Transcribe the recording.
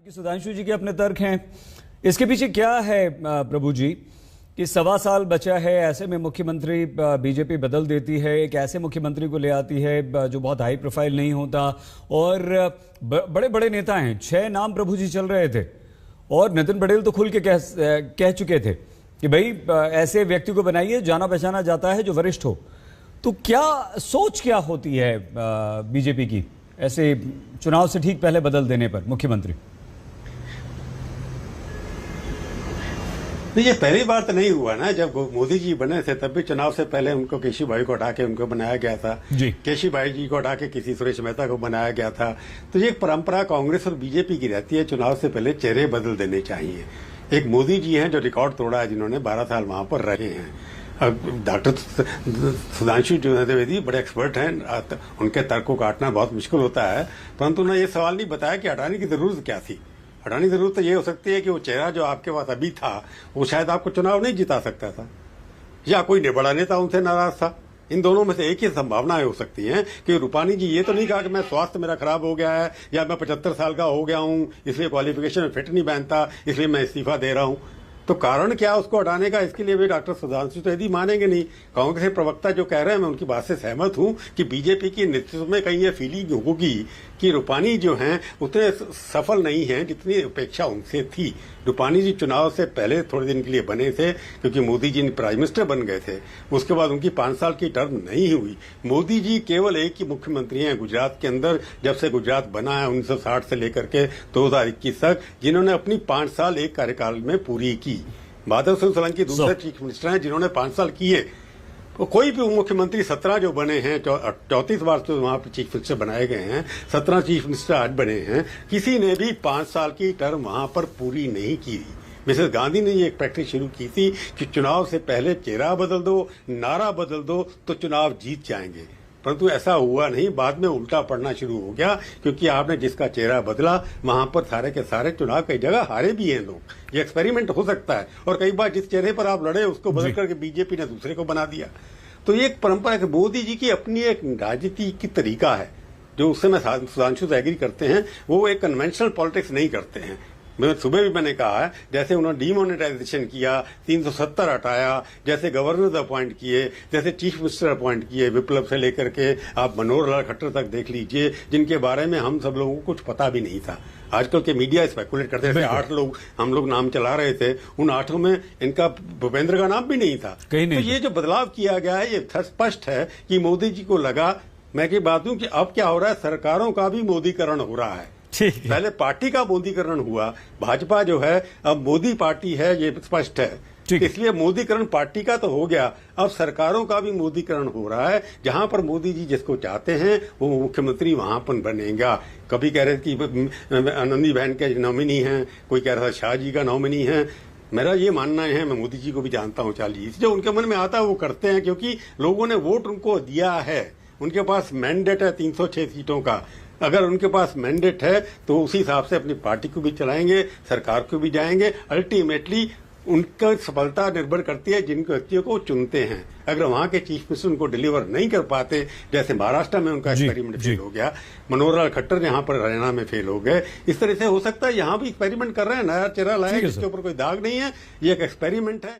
सुधांशु जी के अपने तर्क हैं। इसके पीछे क्या है प्रभु जी कि 1.25 साल बचा है, ऐसे में मुख्यमंत्री बीजेपी बदल देती है, एक ऐसे मुख्यमंत्री को ले आती है जो बहुत हाई प्रोफाइल नहीं होता और बड़े बड़े नेता हैं। 6 नाम प्रभु जी चल रहे थे और नितिन पटेल तो खुल के कह चुके थे कि भाई ऐसे व्यक्ति को बनाइए, जाना पहचाना जाता है जो वरिष्ठ हो। तो क्या सोच क्या होती है बीजेपी की ऐसे चुनाव से ठीक पहले बदल देने पर मुख्यमंत्री? ये पहली बार तो नहीं हुआ ना। जब मोदी जी बने थे तब भी चुनाव से पहले उनको केशी भाई को हटा के उनको बनाया गया था जी। केशी भाई जी को हटा के किसी सुरेश मेहता को बनाया गया था। तो ये एक परंपरा कांग्रेस और बीजेपी की रहती है, चुनाव से पहले चेहरे बदल देने चाहिए। एक मोदी जी हैं जो रिकॉर्ड तोड़ा है, जिन्होंने 12 साल वहां पर रहे हैं। अब डॉक्टर सुधांशु द्विवेदी बड़े एक्सपर्ट हैं, उनके तर्क को काटना बहुत मुश्किल होता है, परंतु उन्होंने ये सवाल नहीं बताया कि हटाने की जरूरत क्या थी। हटाने की जरूरत तो ये हो सकती है कि वो चेहरा जो आपके पास अभी था वो शायद आपको चुनाव नहीं जिता सकता था, या कोई बड़ा नेता उनसे नाराज था। इन दोनों में से एक ही संभावनाएं हो सकती हैं कि रूपानी जी ये तो नहीं कहा कि मैं स्वास्थ्य मेरा खराब हो गया है या मैं 75 साल का हो गया हूं इसलिए क्वालिफिकेशन में फिट नहीं बैठता इसलिए मैं इस्तीफा दे रहा हूं। तो कारण क्या उसको हटाने का, इसके लिए भी डॉक्टर सुधांशु त्रिवेदी मानेंगे नहीं। कांग्रेस के प्रवक्ता जो कह रहे हैं मैं उनकी बात से सहमत हूं कि बीजेपी की नेतृत्व में कहीं ये फीलिंग होगी कि रूपानी जो हैं उतने सफल नहीं हैं जितनी अपेक्षा उनसे थी। रूपानी जी चुनाव से पहले थोड़े दिन के लिए बने थे क्योंकि मोदी जी प्राइम मिनिस्टर बन गए थे, उसके बाद उनकी 5 साल की टर्म नहीं हुई। मोदी जी केवल एक ही मुख्यमंत्री हैं गुजरात के अंदर, जब से गुजरात बना है 1960 से लेकर के 2021 तक, जिन्होंने अपनी 5 साल एक कार्यकाल में पूरी की। माधव सिंह सोलंकी दूसरे चीफ मिनिस्टर हैं जिन्होंने 5 साल किए। तो कोई भी मुख्यमंत्री 17 जो बने हैं, 34 बार तो वहां पर चीफ मिनिस्टर बनाए गए हैं, 17 चीफ मिनिस्टर आज बने हैं, किसी ने भी 5 साल की टर्म वहां पर पूरी नहीं की। मिसेस गांधी ने ये एक प्रैक्टिस शुरू की थी कि चुनाव से पहले चेहरा बदल दो, नारा बदल दो तो चुनाव जीत जाएंगे, परंतु ऐसा हुआ नहीं। बाद में उल्टा पड़ना शुरू हो गया क्योंकि आपने जिसका चेहरा बदला वहां पर सारे के सारे चुनाव कई जगह हारे भी हैं लोग। ये एक्सपेरिमेंट हो सकता है और कई बार जिस चेहरे पर आप लड़े उसको बदल करके बीजेपी ने दूसरे को बना दिया। तो ये एक परंपरा है कि मोदी जी की अपनी एक राजनीति की तरीका है जो उससे मैं सुधांशु से एग्री करते हैं। वो एक कन्वेंशनल पॉलिटिक्स नहीं करते हैं। मैं सुबह भी मैंने कहा है, जैसे उन्होंने डीमोनेटाइजेशन किया, 370 हटाया, जैसे गवर्नर अपॉइंट किए, जैसे चीफ मिनिस्टर अपॉइंट किए, विप्लव से लेकर के आप मनोहर लाल खट्टर तक देख लीजिए, जिनके बारे में हम सब लोगों को कुछ पता भी नहीं था। आजकल के मीडिया स्पेकुलेट करते थे, 8 लोग हम लोग नाम चला रहे थे, उन 8 में इनका भूपेंद्र का नाम भी नहीं था। तो ये जो बदलाव किया गया है ये स्पष्ट है कि मोदी जी को लगा, मैं की बात हूं कि अब क्या हो रहा है, सरकारों का भी मोदीकरण हो रहा है। पहले पार्टी का मोदीकरण हुआ, भाजपा जो है अब मोदी पार्टी है, ये स्पष्ट है। इसलिए मोदीकरण पार्टी का तो हो गया, अब सरकारों का भी मोदीकरण हो रहा है। जहां पर मोदी जी जिसको चाहते हैं वो मुख्यमंत्री वहां पर बनेगा। कभी कह रहे कि आनंदीबेन के नॉमिनी हैं, कोई कह रहा था शाह जी का नॉमिनी है। मेरा ये मानना है, मैं मोदी जी को भी जानता हूं, चालीस जो उनके मन में आता है वो करते हैं क्योंकि लोगों ने वोट उनको दिया है। उनके पास मैंडेट है 306 सीटों का। अगर उनके पास मैंडेट है तो उसी हिसाब से अपनी पार्टी को भी चलाएंगे, सरकार को भी जाएंगे। अल्टीमेटली उनका सफलता निर्भर करती है जिन व्यक्तियों को चुनते हैं। अगर वहां के चीफ मिनिस्टर उनको डिलीवर नहीं कर पाते, जैसे महाराष्ट्र में उनका एक्सपेरिमेंट फेल हो गया, मनोहर लाल खट्टर यहां पर हरियाणा में फेल हो गए, इस तरह से हो सकता है यहां भी एक्सपेरिमेंट कर रहे हैं, नया चेहरा लाया जिसके ऊपर कोई दाग नहीं है। ये एक एक्सपेरिमेंट है।